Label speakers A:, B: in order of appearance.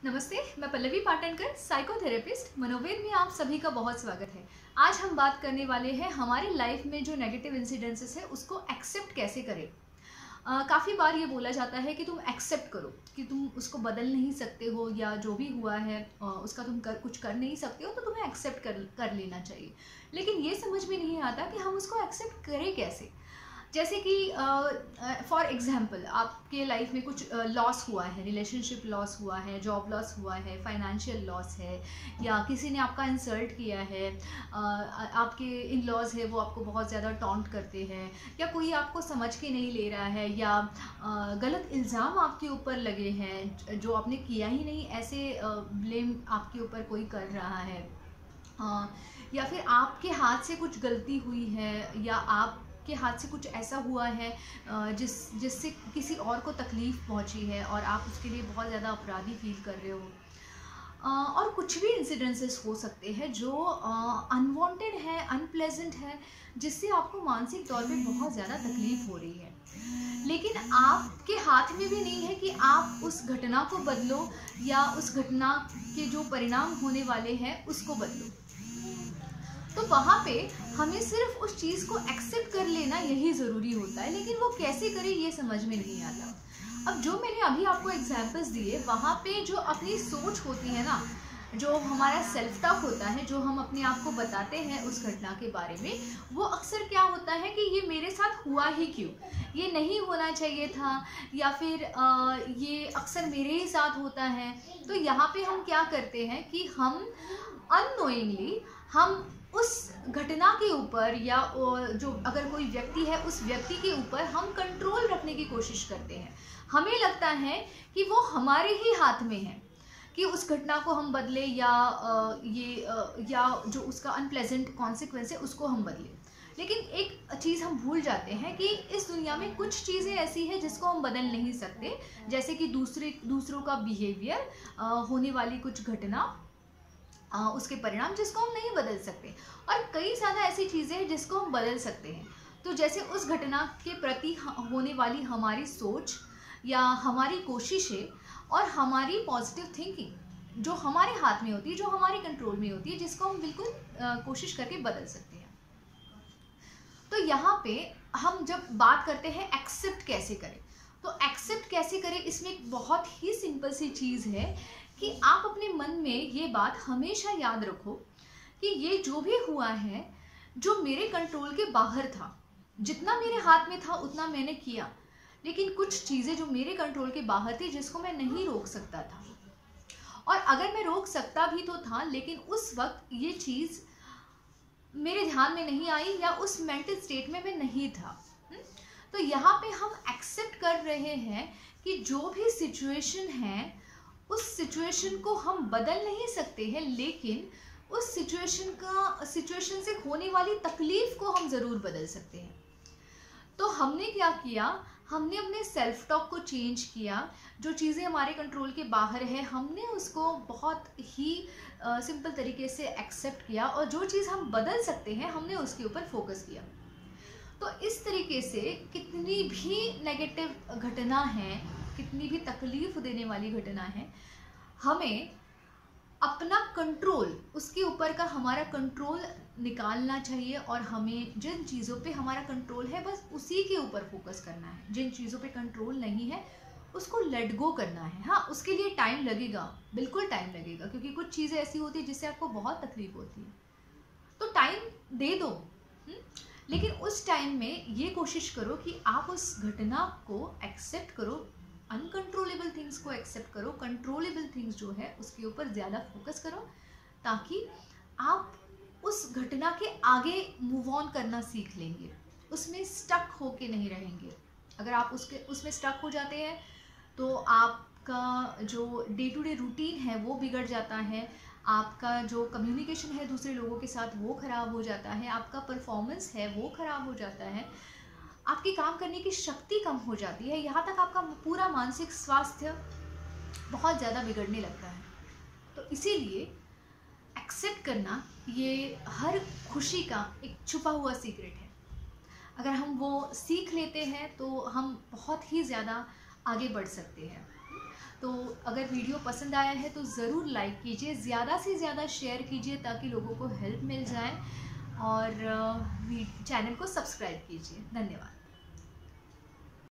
A: नमस्ते, मैं पल्लवी पाटनकर, साइकोथेरेपिस्ट मनोवेद में आप सभी का बहुत स्वागत है। आज हम बात करने वाले हैं हमारी लाइफ में जो नेगेटिव इंसिडेंसेस है उसको एक्सेप्ट कैसे करें। काफ़ी बार ये बोला जाता है कि तुम एक्सेप्ट करो कि तुम उसको बदल नहीं सकते हो या जो भी हुआ है उसका तुम कुछ कर नहीं सकते हो, तो तुम्हें एक्सेप्ट कर लेना चाहिए। लेकिन ये समझ में नहीं आता कि हम उसको एक्सेप्ट करें कैसे। जैसे कि फॉर एग्जांपल आपके लाइफ में कुछ लॉस हुआ है, रिलेशनशिप लॉस हुआ है, जॉब लॉस हुआ है, फाइनेंशियल लॉस है, या किसी ने आपका इंसल्ट किया है, आपके इन लॉज है वो आपको बहुत ज़्यादा टॉन्ट करते हैं, या कोई आपको समझ के नहीं ले रहा है, या गलत इल्ज़ाम आपके ऊपर लगे हैं जो आपने किया ही नहीं, ऐसे ब्लेम आपके ऊपर कोई कर रहा है, या फिर आपके हाथ से कुछ गलती हुई है, या आप के हाथ से कुछ ऐसा हुआ है जिससे किसी और को तकलीफ़ पहुंची है और आप उसके लिए बहुत ज़्यादा अपराधी फील कर रहे हो। और कुछ भी इंसिडेंसेस हो सकते हैं जो अनवांटेड है, अनप्लेजेंट है, जिससे आपको मानसिक तौर पे बहुत ज़्यादा तकलीफ़ हो रही है। लेकिन आपके हाथ में भी नहीं है कि आप उस घटना को बदलो या उस घटना के जो परिणाम होने वाले हैं उसको बदलो। तो वहाँ पे हमें सिर्फ उस चीज़ को एक्सेप्ट कर लेना यही ज़रूरी होता है, लेकिन वो कैसे करें ये समझ में नहीं आता। अब जो मैंने अभी आपको एग्जांपल्स दिए, वहाँ पे जो अपनी सोच होती है ना, जो हमारा सेल्फ टॉक होता है, जो हम अपने आप को बताते हैं उस घटना के बारे में, वो अक्सर क्या होता है कि ये मेरे साथ हुआ ही क्यों, ये नहीं होना चाहिए था, या फिर ये अक्सर मेरे ही साथ होता है। तो यहाँ पे हम क्या करते हैं कि हम अननोइंगली हम उस घटना के ऊपर या जो अगर कोई व्यक्ति है उस व्यक्ति के ऊपर हम कंट्रोल रखने की कोशिश करते हैं। हमें लगता है कि वो हमारे ही हाथ में है कि उस घटना को हम बदले, या जो उसका अनप्लेजेंट कॉन्सिक्वेंस है उसको हम बदले। लेकिन एक चीज़ हम भूल जाते हैं कि इस दुनिया में कुछ चीज़ें ऐसी हैं जिसको हम बदल नहीं सकते, जैसे कि दूसरों का बिहेवियर, होने वाली कुछ घटना, उसके परिणाम जिसको हम नहीं बदल सकते, और कई सारा ऐसी चीज़ें हैं जिसको हम बदल सकते हैं। तो जैसे उस घटना के प्रति होने वाली हमारी सोच या हमारी कोशिशें और हमारी पॉजिटिव थिंकिंग जो हमारे हाथ में होती है, जो हमारे कंट्रोल में होती है, जिसको हम बिल्कुल कोशिश करके बदल सकते हैं। तो यहाँ पे हम जब बात करते हैं एक्सेप्ट कैसे करें, तो एक्सेप्ट कैसे करें इसमें एक बहुत ही सिंपल सी चीज़ है कि आप अपने मन में ये बात हमेशा याद रखो कि ये जो भी हुआ है, जो मेरे कंट्रोल के बाहर था, जितना मेरे हाथ में था उतना मैंने किया, लेकिन कुछ चीज़ें जो मेरे कंट्रोल के बाहर थी जिसको मैं नहीं रोक सकता था, और अगर मैं रोक सकता भी तो था, लेकिन उस वक्त ये चीज़ मेरे ध्यान में नहीं आई या उस मेंटल स्टेट में मैं नहीं था। तो यहाँ पे हम एक्सेप्ट कर रहे हैं कि जो भी सिचुएशन है उस सिचुएशन को हम बदल नहीं सकते हैं, लेकिन उस सिचुएशन से होने वाली तकलीफ को हम ज़रूर बदल सकते हैं। तो हमने क्या किया, हमने अपने सेल्फ टॉक को चेंज किया। जो चीज़ें हमारे कंट्रोल के बाहर है हमने उसको बहुत ही सिंपल तरीके से एक्सेप्ट किया, और जो चीज़ हम बदल सकते हैं हमने उसके ऊपर फोकस किया। तो इस तरीके से कितनी भी नेगेटिव घटना है, कितनी भी तकलीफ देने वाली घटना है, हमें अपना कंट्रोल, उसके ऊपर का हमारा कंट्रोल निकालना चाहिए, और हमें जिन चीज़ों पे हमारा कंट्रोल है बस उसी के ऊपर फोकस करना है। जिन चीज़ों पे कंट्रोल नहीं है उसको लेट गो करना है। हाँ, उसके लिए टाइम लगेगा, बिल्कुल टाइम लगेगा, क्योंकि कुछ चीज़ें ऐसी होती है जिससे आपको बहुत तकलीफ होती है, तो टाइम दे दो। लेकिन उस टाइम में ये कोशिश करो कि आप उस घटना को एक्सेप्ट करो, अनकंट्रोलेबल थिंग्स को एक्सेप्ट करो, कंट्रोलेबल थिंग्स जो है उसके ऊपर ज़्यादा फोकस करो, ताकि आप उस घटना के आगे मूव ऑन करना सीख लेंगे, उसमें स्टक होके नहीं रहेंगे। अगर आप उसमें स्टक हो जाते हैं तो आपका जो डे टू डे रूटीन है वो बिगड़ जाता है, आपका जो कम्युनिकेशन है दूसरे लोगों के साथ वो ख़राब हो जाता है, आपका परफॉर्मेंस है वो ख़राब हो जाता है, आपकी काम करने की शक्ति कम हो जाती है, यहाँ तक आपका पूरा मानसिक स्वास्थ्य बहुत ज़्यादा बिगड़ने लगता है। तो इसीलिए एक्सेप्ट करना ये हर खुशी का एक छुपा हुआ सीक्रेट है। अगर हम वो सीख लेते हैं तो हम बहुत ही ज़्यादा आगे बढ़ सकते हैं। तो अगर वीडियो पसंद आया है तो ज़रूर लाइक कीजिए, ज़्यादा से ज़्यादा शेयर कीजिए ताकि लोगों को हेल्प मिल जाए, और चैनल को सब्सक्राइब कीजिए। धन्यवाद।